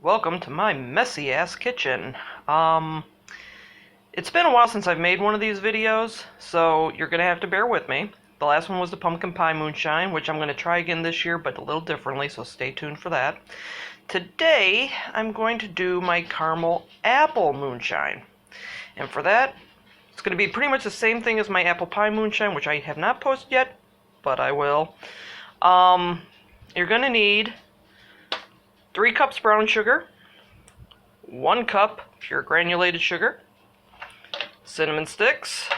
Welcome to my messy ass kitchen. It's been a while since I've made one of these videos, so you're gonna have to bear with me. The last one was the pumpkin pie moonshine, which I'm gonna try again this year, but a little differently, so stay tuned for that. Today, I'm going to do my caramel apple moonshine. And for that, it's gonna be pretty much the same thing as my apple pie moonshine, which I have not posted yet, but I will. You're gonna need 3 cups brown sugar, 1 cup pure granulated sugar, cinnamon sticks,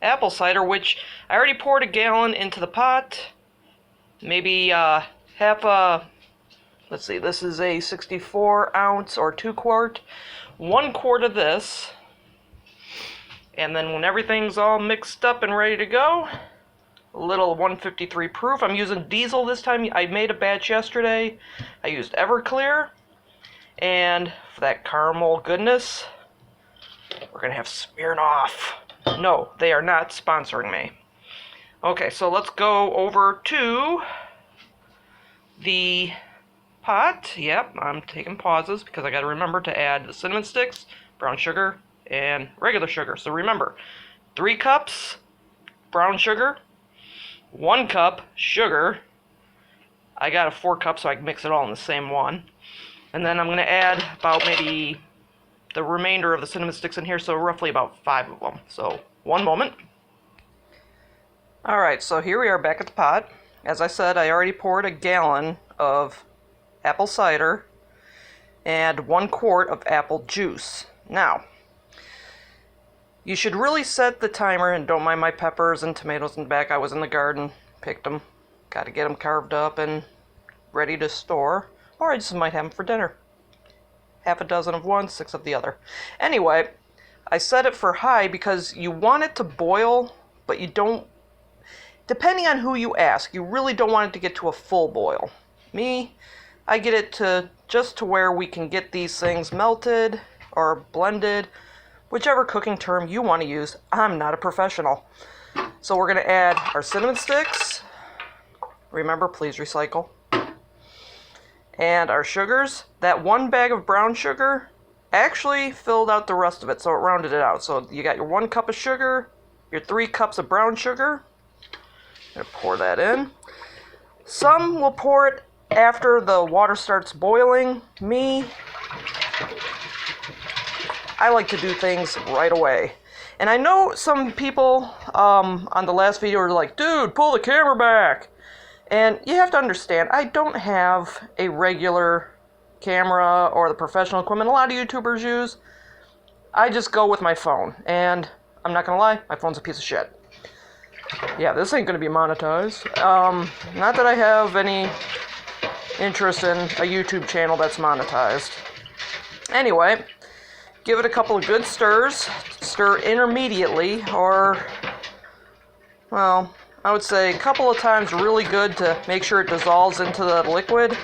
apple cider, which I already poured a gallon into the pot, maybe half a, let's see, this is a 64 ounce or 2 quart, 1 quart of this, and then when everything's all mixed up and ready to go, a little 153 proof. I'm using diesel this time. I made a batch yesterday. I used Everclear. And for that caramel goodness, we're going to have Smirnoff. No, they are not sponsoring me. Okay, so let's go over to the pot. Yep, I'm taking pauses because I got to remember to add the cinnamon sticks, brown sugar, and regular sugar. So remember, 3 cups brown sugar, 1 cup sugar. I got a 4 cup so I can mix it all in the same one. And then I'm going to add about maybe the remainder of the cinnamon sticks in here, so roughly about 5 of them. So, one moment. Alright, so here we are back at the pot. As I said, I already poured a gallon of apple cider and 1 quart of apple juice. Now, you should really set the timer, and don't mind my peppers and tomatoes in the back. I was in the garden, picked them, got to get them carved up and ready to store. Or I just might have them for dinner. Half a dozen of one, 6 of the other. Anyway, I set it for high because you want it to boil, but you don't, depending on who you ask, you really don't want it to get to a full boil. Me, I get it to just to where we can get these things melted or blended, whichever cooking term you want to use. I'm not a professional. So we're going to add our cinnamon sticks. Remember, please recycle. And our sugars. That 1 bag of brown sugar actually filled out the rest of it, so it rounded it out. So you got your 1 cup of sugar, your 3 cups of brown sugar. I'm going to pour that in. Some will pour it after the water starts boiling. Me, I like to do things right away. And I know some people on the last video are like, dude, pull the camera back. And you have to understand, I don't have a regular camera or the professional equipment a lot of YouTubers use. I just go with my phone. And I'm not going to lie, my phone's a piece of shit. Yeah, this ain't going to be monetized. Not that I have any interest in a YouTube channel that's monetized. Anyway, give it a couple of good stirs. Stir intermediately, or, well, I would say a couple of times really good to make sure it dissolves into the liquid.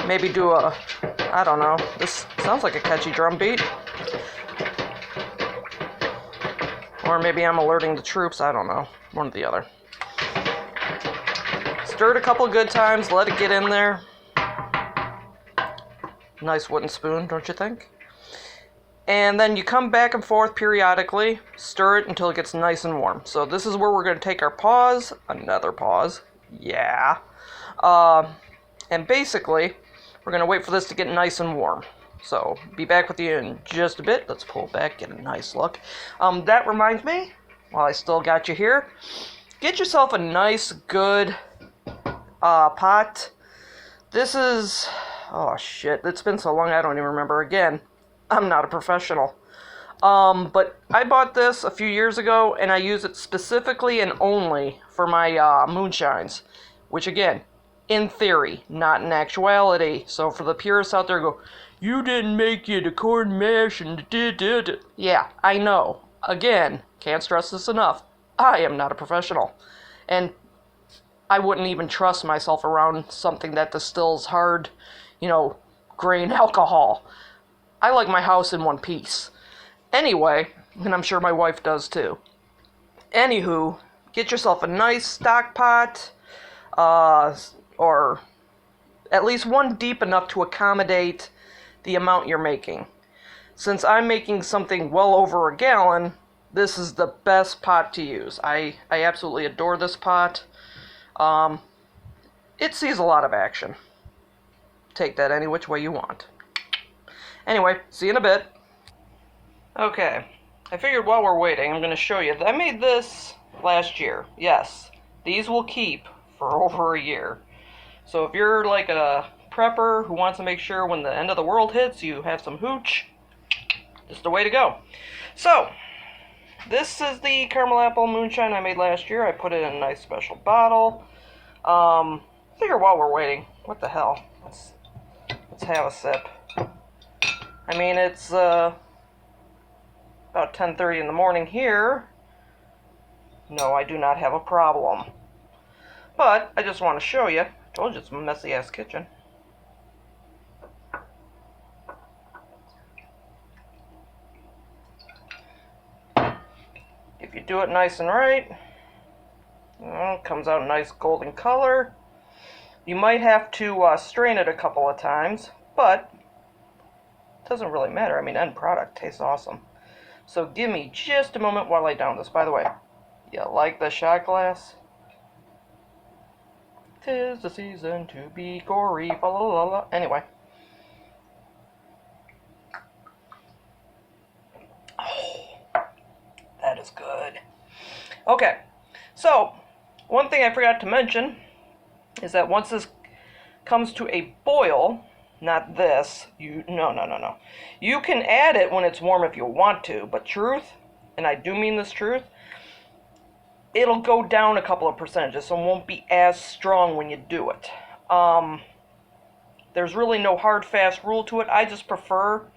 Maybe do a, I don't know, this sounds like a catchy drum beat. Or maybe I'm alerting the troops, I don't know, one or the other. Stir it a couple of good times, let it get in there. Nice wooden spoon, don't you think? And then you come back and forth periodically, stir it until it gets nice and warm. So this is where we're going to take our pause, another pause, yeah. And basically, we're going to wait for this to get nice and warm. So, be back with you in just a bit. Let's pull back, get a nice look. That reminds me, while I still got you here, get yourself a nice, good pot. This is, oh shit, it's been so long I don't even remember. Again, I'm not a professional. But I bought this a few years ago, and I use it specifically and only for my moonshines. Which again, in theory, not in actuality. So for the purists out there go, you didn't make it a corn mash and did. Yeah, I know. Again, can't stress this enough. I am not a professional. And I wouldn't even trust myself around something that distills hard, grain alcohol. I like my house in one piece. Anyway, and I'm sure my wife does too. Anywho, get yourself a nice stock pot, or at least one deep enough to accommodate the amount you're making. Since I'm making something well over a gallon, this is the best pot to use. I absolutely adore this pot. It sees a lot of action. Take that any which way you want. Anyway, see you in a bit. Okay, I figured while we're waiting, I'm going to show you. I made this last year. Yes, these will keep for over a year. So if you're like a prepper who wants to make sure when the end of the world hits, you have some hooch, this is the way to go. So, this is the caramel apple moonshine I made last year. I put it in a nice special bottle. Figure while we're waiting, what the hell? Let's have a sip. I mean, it's about 10:30 in the morning here. No, I do not have a problem. But I just want to show you. I told you it's a messy ass kitchen. If you do it nice and right, it comes out a nice golden color. You might have to strain it a couple of times, but it doesn't really matter. I mean, end product tastes awesome. So give me just a moment while I down this. By the way, you like the shot glass? 'Tis the season to be gory, fa la la la. Anyway. Oh, that is good. Okay, so one thing I forgot to mention is that once this comes to a boil, not this, no. You can add it when it's warm if you want to, but truth, and I do mean this truth, it'll go down a couple of percentages, so it won't be as strong when you do it. There's really no hard, fast rule to it. I just prefer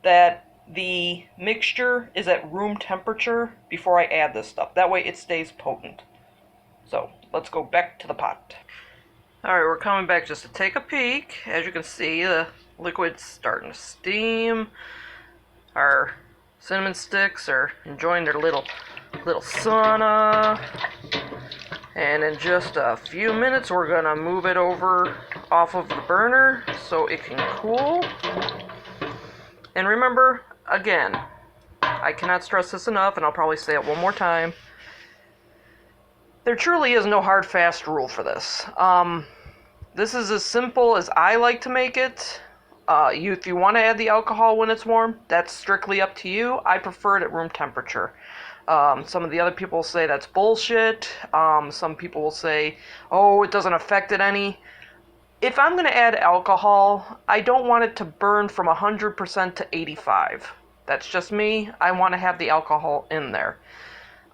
that the mixture is at room temperature before I add this stuff. That way it stays potent. So, let's go back to the pot. Alright, we're coming back just to take a peek. As you can see, the liquid's starting to steam. Our cinnamon sticks are enjoying their little sauna. And in just a few minutes, we're going to move it over off of the burner so it can cool. And remember, again, I cannot stress this enough, and I'll probably say it one more time. There truly is no hard, fast rule for this. This is as simple as I like to make it. If you want to add the alcohol when it's warm, that's strictly up to you. I prefer it at room temperature. Some of the other people say that's bullshit. Some people will say, oh, it doesn't affect it any. If I'm going to add alcohol, I don't want it to burn from 100% to 85%. That's just me. I want to have the alcohol in there.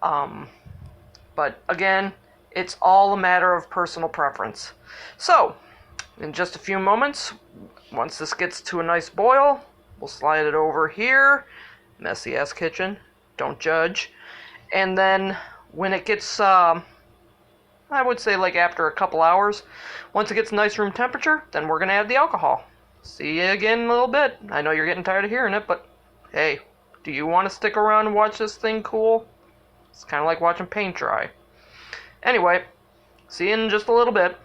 But again, it's all a matter of personal preference. So, in just a few moments, once this gets to a nice boil, we'll slide it over here. Messy ass kitchen. Don't judge. And then when it gets, I would say like after a couple hours, once it gets nice room temperature, then we're going to add the alcohol. See you again in a little bit. I know you're getting tired of hearing it, but hey, do you want to stick around and watch this thing cool? It's kind of like watching paint dry. Anyway, see you in just a little bit.